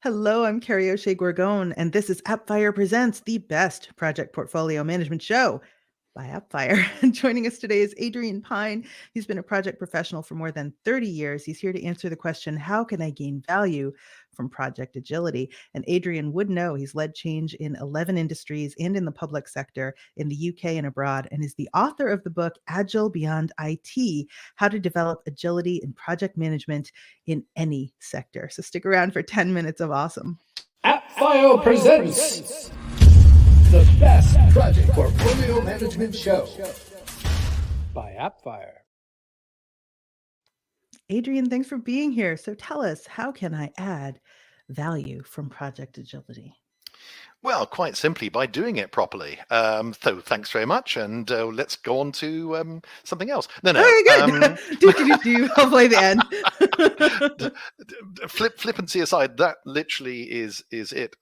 Hello, I'm Kerry Gorgone, and this is Appfire Presents, the best project portfolio management show by Appfire. And joining us today is Adrian Pyne. He's been a project professional for more than 30 years. He's here to answer the question, how can I gain value from project agility? And Adrian would know he's led change in 11 industries and in the public sector in the UK and abroad, and is the author of the book Agile Beyond IT, How to Develop Agility in Project Management in Any Sector. So stick around for 10 minutes of awesome. Appfire Presents, the best project portfolio management show by Appfire. Adrian, thanks for being here. So tell us, how can I add value from project agility? Well, quite simply by doing it properly. So thanks very much, and let's go on to something else. No. Very good. I'll play the end. Flippancy aside, that literally is it.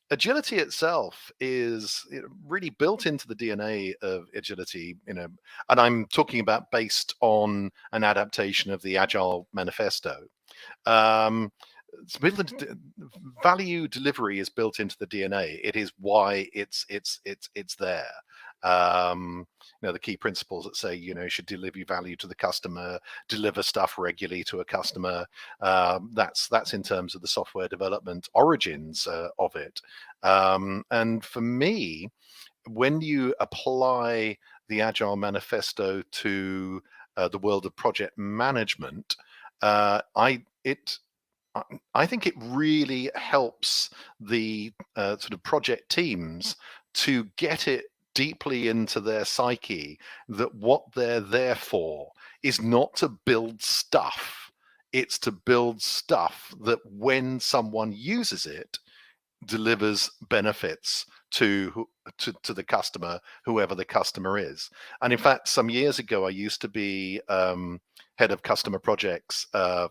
Agility itself is really built into the DNA of agility, and I'm talking about based on an adaptation of the Agile Manifesto. Value delivery is built into the DNA. It is why it's there. The key principles that say you should deliver value to the customer, deliver stuff regularly to a customer. That's in terms of the software development origins of it. And for me, when you apply the Agile Manifesto to the world of project management, I think it really helps the sort of project teams to get it deeply into their psyche that what they're there for is not to build stuff. It's to build stuff that when someone uses it, delivers benefits to the customer, whoever the customer is. And in fact, some years ago, I used to be head of customer projects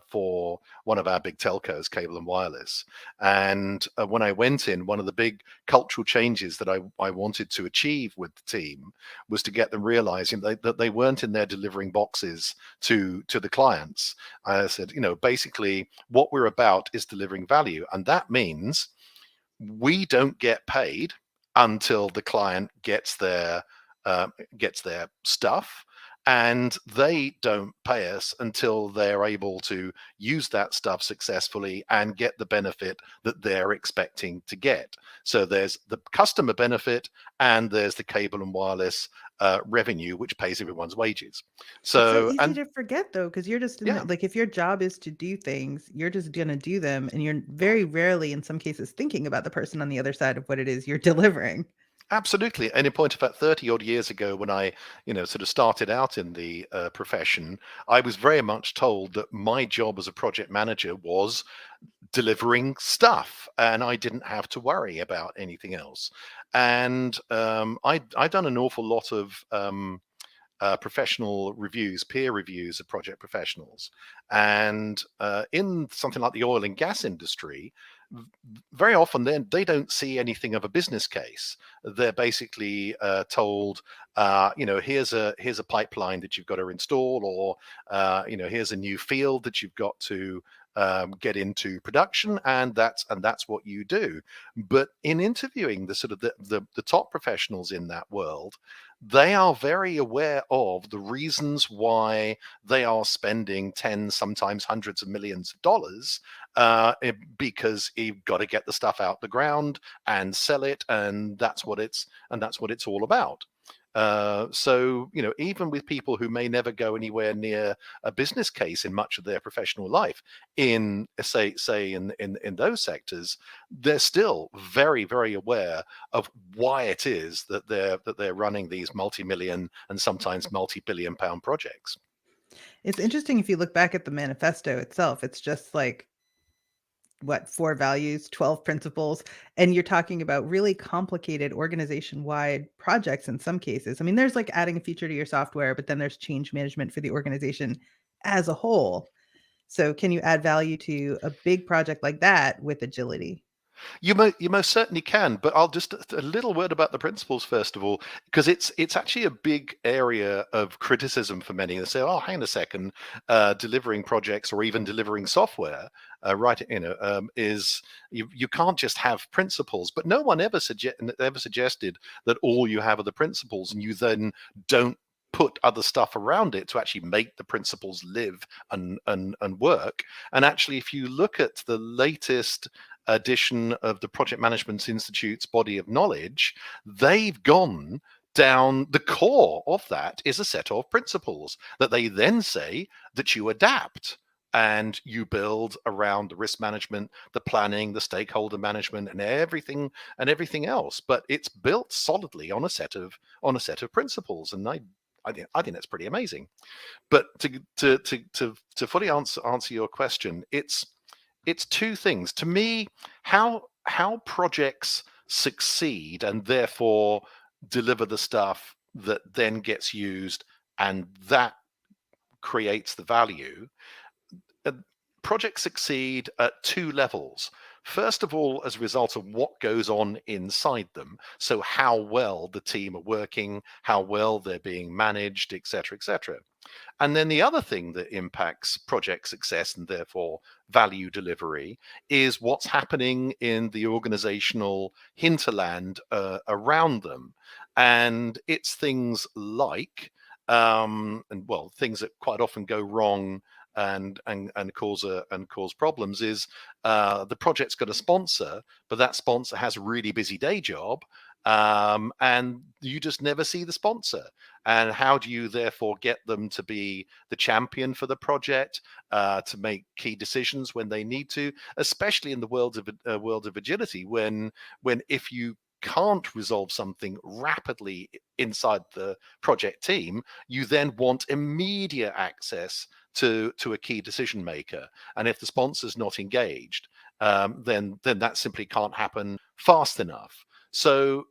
for one of our big telcos, Cable and Wireless. And when I went in, one of the big cultural changes that I wanted to achieve with the team was to get them realizing that they weren't in there delivering boxes to the clients. I said, basically what we're about is delivering value. And that means we don't get paid until the client gets their stuff, and they don't pay us until they're able to use that stuff successfully and get the benefit that they're expecting to get. So there's the customer benefit and there's the cable and wireless revenue, which pays everyone's wages. So easy to forget, though, because you're just like, if your job is to do things, you're just going to do them, and you're very rarely, in some cases, thinking about the person on the other side of what it is you're delivering. Absolutely. And in point of fact, 30 odd years ago, when I, sort of started out in the profession, I was very much told that my job as a project manager was delivering stuff, and I didn't have to worry about anything else. And I've done an awful lot of professional reviews, peer reviews of project professionals. And in something like the oil and gas industry, very often they don't see anything of a business case. They're basically told, here's a pipeline that you've got to install, or here's a new field that you've got to get into production, and that's what you do. But in interviewing the sort of the top professionals in that world, they are very aware of the reasons why they are spending tens, sometimes hundreds of millions of dollars, because you've got to get the stuff out the ground and sell it, and that's what it's all about. So even with people who may never go anywhere near a business case in much of their professional life, in say in those sectors, they're still very, very aware of why it is that they're running these multi-million and sometimes multi-billion pound projects. It's interesting if you look back at the manifesto itself. It's just like, 4 values, 12 principles, and you're talking about really complicated organization-wide projects in some cases. I mean, there's like adding a feature to your software, but then there's change management for the organization as a whole. So can you add value to a big project like that with agility? You most certainly can, but I'll just a little word about the principles first of all, because it's actually a big area of criticism for many. They say, "Oh, hang on a second, delivering projects or even delivering software, right? Is you can't just have principles." But no one ever suggested that all you have are the principles, and you then don't put other stuff around it to actually make the principles live and work. And actually, if you look at the latest edition of the Project Management Institute's body of knowledge, they've gone down the core of that is a set of principles that they then say that you adapt and you build around the risk management, the planning, the stakeholder management, and everything else. But it's built solidly on a set of principles, and I think that's pretty amazing. But to fully answer your question, it's two things to me: how projects succeed and therefore deliver the stuff that then gets used and that creates the value. Projects succeed at two levels. First of all, as a result of what goes on inside them. So how well the team are working, how well they're being managed, etc., etc. And then the other thing that impacts project success and therefore value delivery is what's happening in the organizational hinterland around them. And it's things like, things that quite often go wrong and cause problems is the project's got a sponsor, but that sponsor has a really busy day job, and you just never see the sponsor. And how do you therefore get them to be the champion for the project, to make key decisions when they need to, especially in the world of agility, when if you can't resolve something rapidly inside the project team, you then want immediate access to a key decision maker. And if the sponsor's not engaged, then that simply can't happen fast enough. So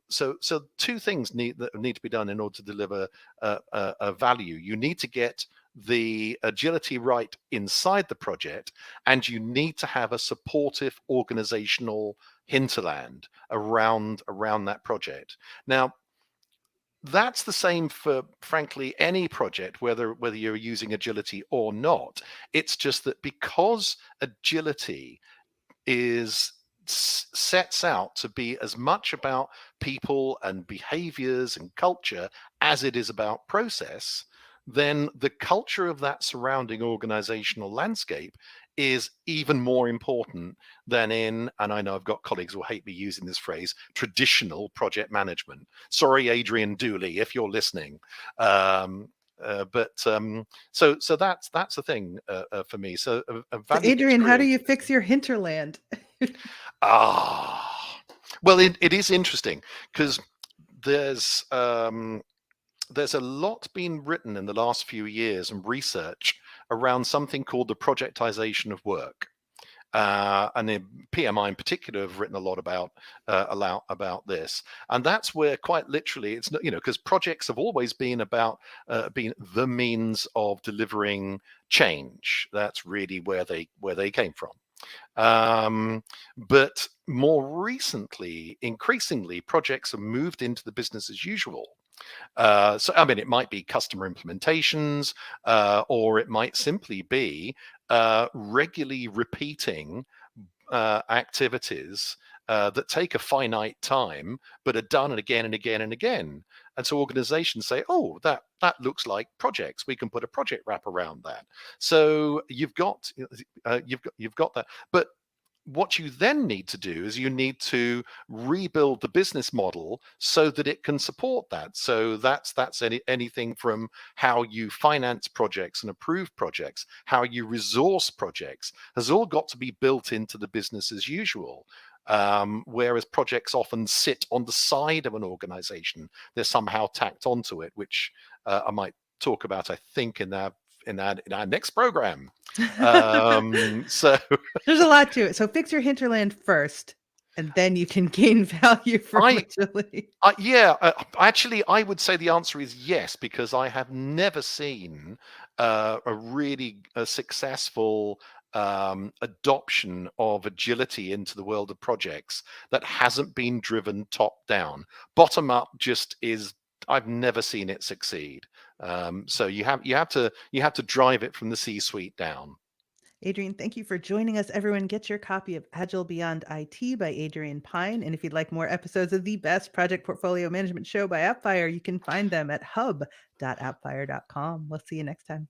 two things need to be done in order to deliver a value. You need to get the agility right inside the project, and you need to have a supportive organizational hinterland around that project. Now, that's the same for, frankly, any project, whether you're using agility or not. It's just that because agility sets out to be as much about people and behaviors and culture as it is about process, then the culture of that surrounding organizational landscape is even more important than in, and I know I've got colleagues who will hate me using this phrase, traditional project management. Sorry, Adrian Dooley, if you're listening. So that's the thing for me. So Adrian, how do you fix your hinterland? Well, it is interesting because there's a lot been written in the last few years and research around something called the projectization of work. And the PMI in particular have written a lot about this, and that's where quite literally it's not, because projects have always been about being the means of delivering change. That's really where they came from. But more recently, increasingly, projects have moved into the business as usual. So, I mean, it might be customer implementations, or it might simply be regularly repeating activities that take a finite time, but are done again and again and again. And so organizations say, "Oh, that looks like projects. We can put a project wrap around that." So you've got that, but what you then need to do is you need to rebuild the business model so that it can support that. So that's anything from how you finance projects and approve projects, how you resource projects, has all got to be built into the business as usual. Whereas projects often sit on the side of an organization, they're somehow tacked onto it, which I might talk about, I think, in our next program. So there's a lot to it. So fix your hinterland first, and then you can gain value from agility. Actually, I would say the answer is yes, because I have never seen a really successful adoption of agility into the world of projects that hasn't been driven top down. Bottom up just is, I've never seen it succeed. So you have to drive it from the C-suite down. Adrian, thank you for joining us. Everyone, get your copy of Agile Beyond IT by Adrian Pyne. And if you'd like more episodes of the best project portfolio management show by Appfire, you can find them at hub.appfire.com. We'll see you next time.